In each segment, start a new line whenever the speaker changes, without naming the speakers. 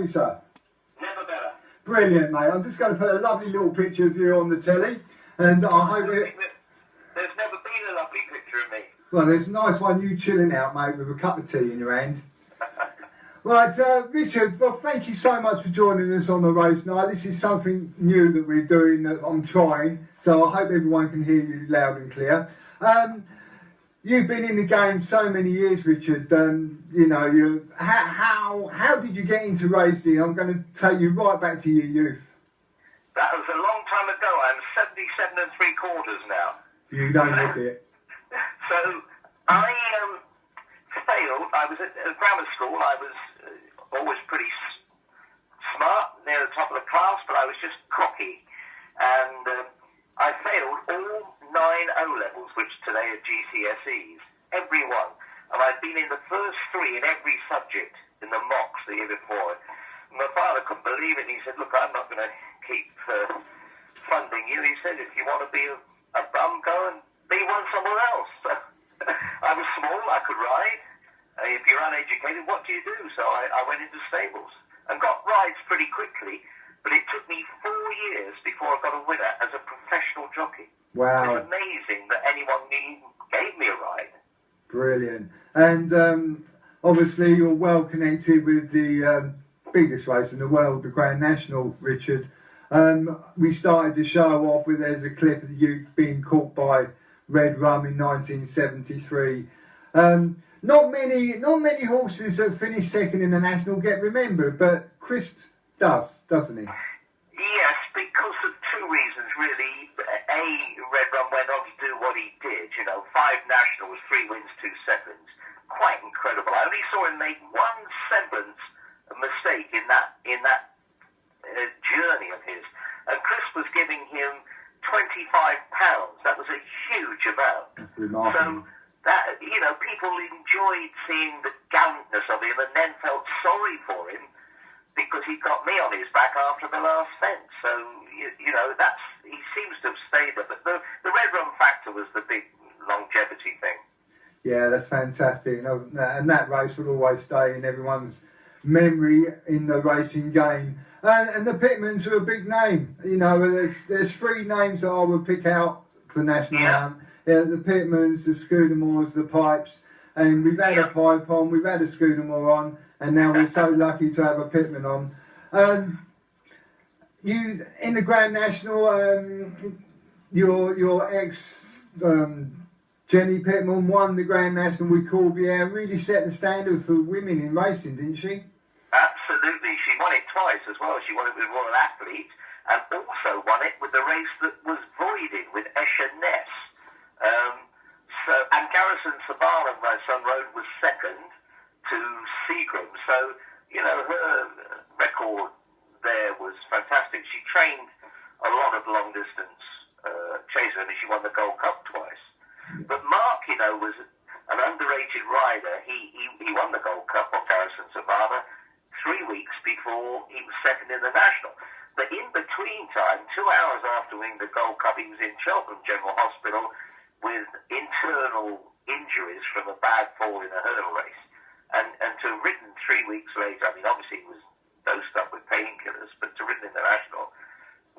you, sir?
Never better.
Brilliant, mate. I'm just going to put a lovely little picture of you on the telly, and I hope it...
There's never been a lovely picture of me.
Well, there's a nice one, you chilling out, mate, with a cup of tea in your hand. Right, Richard, well, thank you so much for joining us on the race night. This is something new that we're doing, that I'm trying, so I hope everyone can hear you loud and clear. You've been in the game so many years, Richard. You know, how did you get into racing? I'm going to take you right back to your youth.
That was a long time ago. I'm 77 3/4 now.
You don't look it.
So I failed. I was at grammar school. I was always pretty smart, near the top of the class, but I was just cocky. And I failed all 9 O-levels, which today are GCSEs, every one. And I'd been in the first 3 in every subject in the mocks the year before. And my father couldn't believe it. He said, look, I'm not going to keep funding you. He said, if you want to be a bum, go and be one somewhere else. I was small, I could ride. If you're uneducated, what do you do? So I went into stables and got rides pretty quickly, but it took me 4 years before I got a winner as a professional jockey.
Wow.
It's amazing that anyone gave me a ride.
Brilliant. And obviously you're well connected with the biggest race in the world, the Grand National, Richard. We started the show off with, there's a clip of you being caught by Red Rum in 1973. Not many horses that finish second in the National get remembered, but Crisp does, doesn't he?
Yes, because of 2 reasons, really. A, Red Rum went on to do what he did, 5 Nationals, 3 wins, 2 seconds. Quite incredible. I only saw him make one semblance of mistake in that journey of his. And Chris was giving him £25. That was a huge amount.
That's remarkable.
So that, people enjoyed seeing the gallantness of him and then felt sorry for him because he got me on his back after the last fence. So, he seems to have stayed there. But the Red Rum factor was the big longevity thing. Yeah,
that's fantastic. And that race will always stay in everyone's memory in the racing game. And the Pitmans are a big name. There's 3 names that I would pick out for National Hunt. Yeah, the Pitmans, the Scudamores, the Pipes. And we've had a Pipe on, we've had a Scudamore on, and now we're so lucky to have a Pitman on. You in the Grand National, your ex Jenny Pitman won the Grand National with Corbière, really set the standard for women in racing, didn't she?
Absolutely. She won it twice as well. She won it with Royal Athlete and also won it with the race that was voided with Escher Ness. And Garrison Sabara, my son, rode was second to Seagram. So, her record there was fantastic. She trained a lot of long-distance chaser, and she won the Gold Cup twice. But Mark, was an underrated rider. He won the Gold Cup on Garrison Sabara 3 weeks before he was second in the National. But in between time, 2 hours after winning the Gold Cup, he was in Cheltenham General Hospital with internal injuries from a bad fall in a hurdle race. And to have ridden 3 weeks later, obviously he was dosed up with painkillers, but to ridden in the National,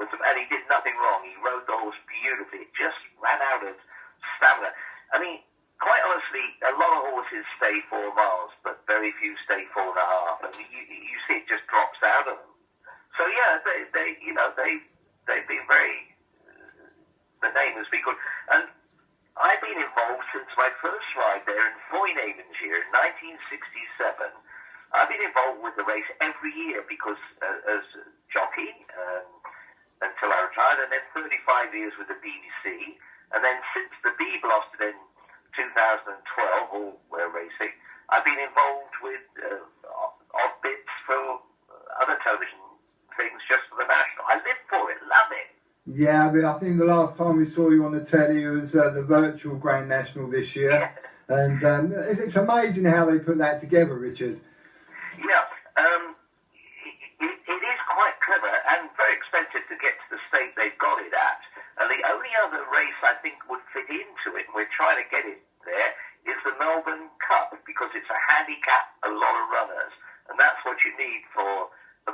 and he did nothing wrong. He rode the horse beautifully. It just ran out of stamina. Quite honestly, a lot of horses stay 4 miles, but very few stay 4.5. And you see it just drops out of them. So yeah, they've been very. The name has been good, and I've been involved since my first ride there in Foyne-Avonshire in 1967. I've been involved with the race every year because as jockey until I retired, and then 35 years with the BBC, and then since the Beeb lost it in 2012, all were racing, I've been involved with odd bits for other television things just for the National. I live for it, love it.
Yeah, I think the last time we saw you on the telly was the virtual Grand National this year.
Yeah.
And it's amazing how they put that together, Richard.
Yeah, it is quite clever and very expensive to get to the state they've got it at. And the only other race I think would fit into it, and we're trying to get it there, is the Melbourne Cup, because it's a handicap, a lot of runners, and that's what you need for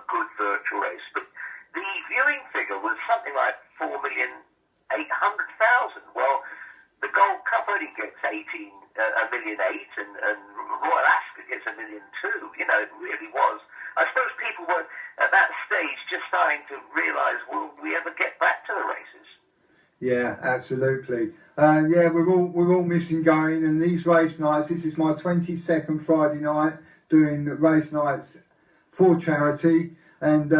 good virtual race. But the viewing figure was something like 4,800,000. Well, the Gold Cup only gets 1,800,000, and Royal Ascot gets 1,200,000. You know, it really was. I suppose people were at that stage just starting to realise, will we ever get back to the races?
Yeah, absolutely. Yeah, we're all missing going, and these race nights. This is my 22nd Friday night doing race nights for charity, and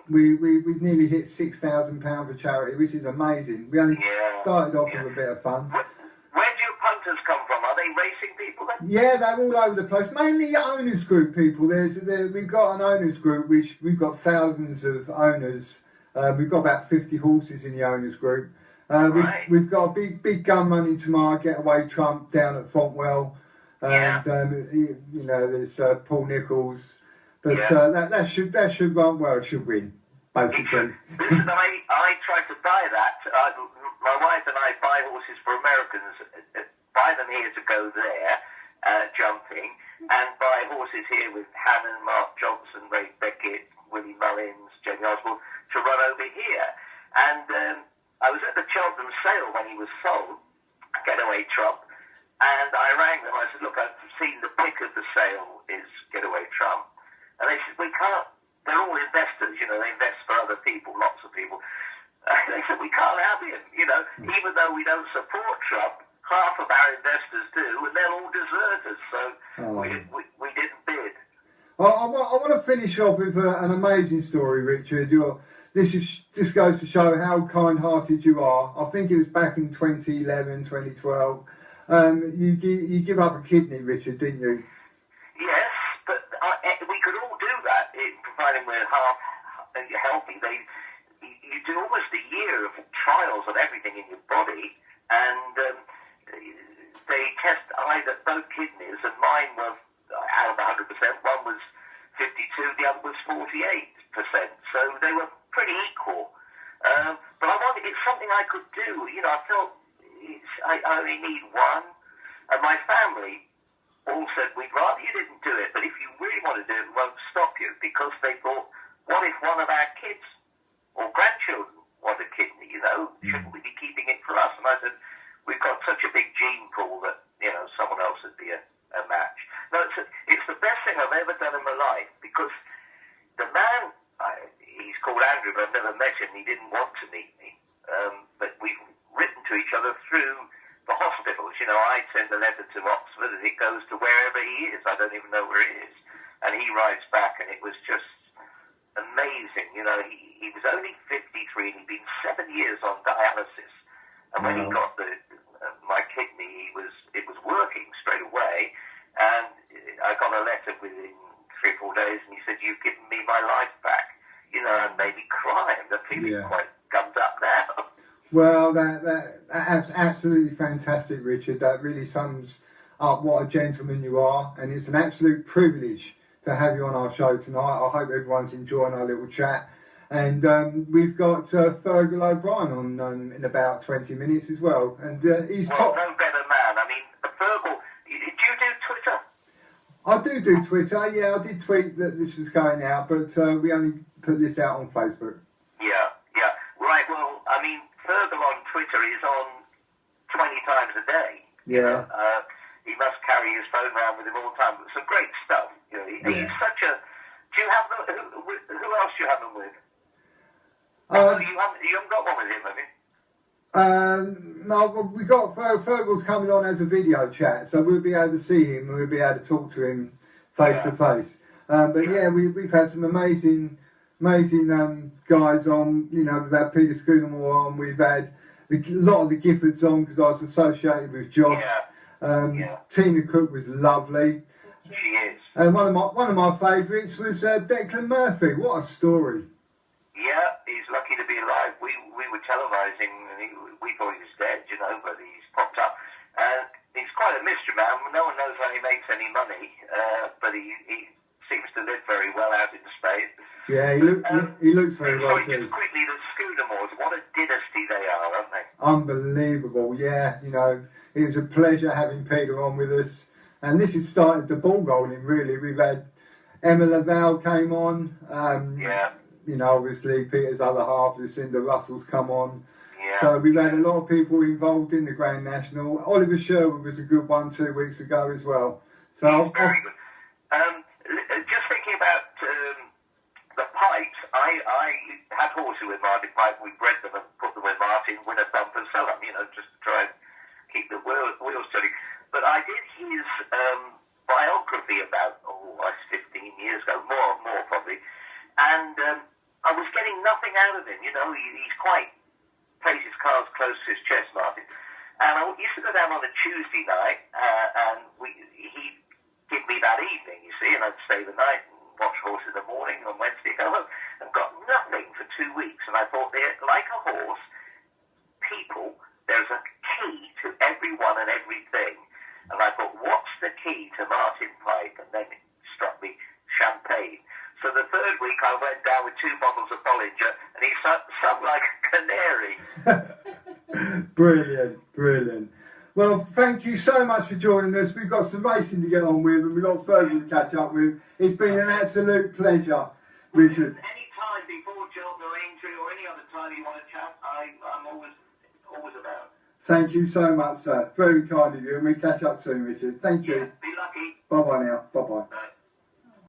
we've nearly hit £6,000 for charity, which is amazing. We only started off with a bit of fun.
Where do your punters come from? Are they racing people then?
Yeah, they're all over the place. Mainly owners group people. We've got an owners group, which we've got thousands of owners. We've got about 50 horses in the owners group. We've got a big gun money tomorrow, getaway trump down at Fontwell, and you know, there's Paul Nichols, but that should run well. It should win, basically.
Listen, I tried to buy that. My wife and I buy horses for Americans, buy them here to go there jumping, and buy horses here with Hannon, Mark Johnson, Ray Beckett, Willie Mullins, Jamie Osborne to run over here, and. I was at the Cheltenham sale when he was sold, Getaway Trump, and I rang them. I said, look, I've seen the pick of the sale is Getaway Trump. And they said, we can't, they're all investors, you know, they invest for other people, lots of people. They said, we can't have him, you know, even though we don't support Trump, half of our investors do, and they're all deserters, so we didn't bid.
I want to finish off with an amazing story, Richard. This just goes to show how kind-hearted you are. I think it was back in 2011, 2012. You give up a kidney, Richard, didn't you?
Yes, but we could all do that, providing we're half healthy. You do almost a year of trials of everything in your body, and they test either both kidneys, and mine were out of 100%. One was 52, the other was 48%. So they were pretty equal. But I wanted, it's something I could do. You know, I felt I only need one. And my family all said, we'd rather you didn't do it, but if you really want to do it, we won't stop you. Because they thought, what if one of our kids or grandchildren want a kidney, you know? Shouldn't we be keeping it for us? And I said, we've got such a big gene pool that, you know, someone else would be a match. No, it's the best thing I've ever done in my life, because the man... he's called Andrew, but I've never met him. He didn't want to meet me. But we've written to each other through the hospitals. You know, I send a letter to Oxford and it goes to wherever he is. I don't even know where he is. And he writes back, and it was just amazing. You know, he was only 53 and he'd been 7 years on dialysis. And when he got my kidney, it was working straight away. And I got a letter within 3 or 4 days, and he said, you've given me my life back. You know, and made me cry. I'm feeling quite gummed up now.
Well, that's absolutely fantastic, Richard. That really sums up what a gentleman you are, and it's an absolute privilege to have you on our show tonight. I hope everyone's enjoying our little chat. And we've got Fergal O'Brien on in about 20 minutes as well. And he's
no better man. I mean, Fergal, do you do Twitter?
I do Twitter, yeah. I did tweet that this was going out, but we only put this out on Facebook.
Yeah. Right, well, I mean, Fergal on Twitter is on 20 times a day.
Yeah.
He must carry his phone around with him all the time. Some great stuff. You know, he's such a... Do you have them... Who else do you have them with? You haven't got one with him, have you?
No, we got Fergal's coming on as a video chat, so we'll be able to see him and we'll be able to talk to him face to face. But we've had some amazing guys on. You know, we've had Peter Scudamore on. We've had a lot of the Giffords on because I was associated with Josh. Tina Cook was lovely.
She is.
And one of my favourites was Declan Murphy. What a story!
Yeah, he's lucky to be alive. We were televising, and we thought he was dead, you know, but he's popped up. And he's quite a mystery man. No one knows how he makes any money, but he seems to live very well out in space.
Yeah, he looks very well too.
Just quickly, the Scudamores, what a dynasty they are, aren't they?
Unbelievable, yeah. You know, it was a pleasure having Peter on with us. And this is starting the ball rolling, really. We've had Emma Laval came on.
Yeah.
You know, obviously Peter's other half, Lucinda Russell's come on.
Yeah.
So we've had a lot of people involved in the Grand National. Oliver Sherwood was a good one 2 weeks ago as well. So
very good. Just thinking about the pipes, I had horses with Martin Pipe. We bred them and put them with Martin, win a bump and sell them, you know, just to try and keep the wheels turning. But I did his biography about, 15 years ago, more probably, and I was getting nothing out of him. You know, he's quite plays his cards close to his chest, Martin. And I used to go down on a Tuesday night, and he'd give me that evening, you see, and I'd stay the night and watch horse in the morning. On Wednesday, go home, and got nothing for 2 weeks. And I thought, like a horse, people, there's a key to everyone and everything. And I thought, what's the key to Martin Pike? And then it struck me, champagne. So the third week I went down with 2 bottles of Bollinger, and he sung like a canary.
Brilliant, brilliant. Well, thank you so much for joining us. We've got some racing to get on with, and we've got further to catch up with. It's been an absolute pleasure, Richard.
Any time before Cheltenham or Aintree or any other time you want to chat, I'm always about.
Thank you so much, sir. Very kind of you, and we catch up soon, Richard. Thank you.
Yeah, be lucky.
Bye-bye now. Bye-bye.
Bye.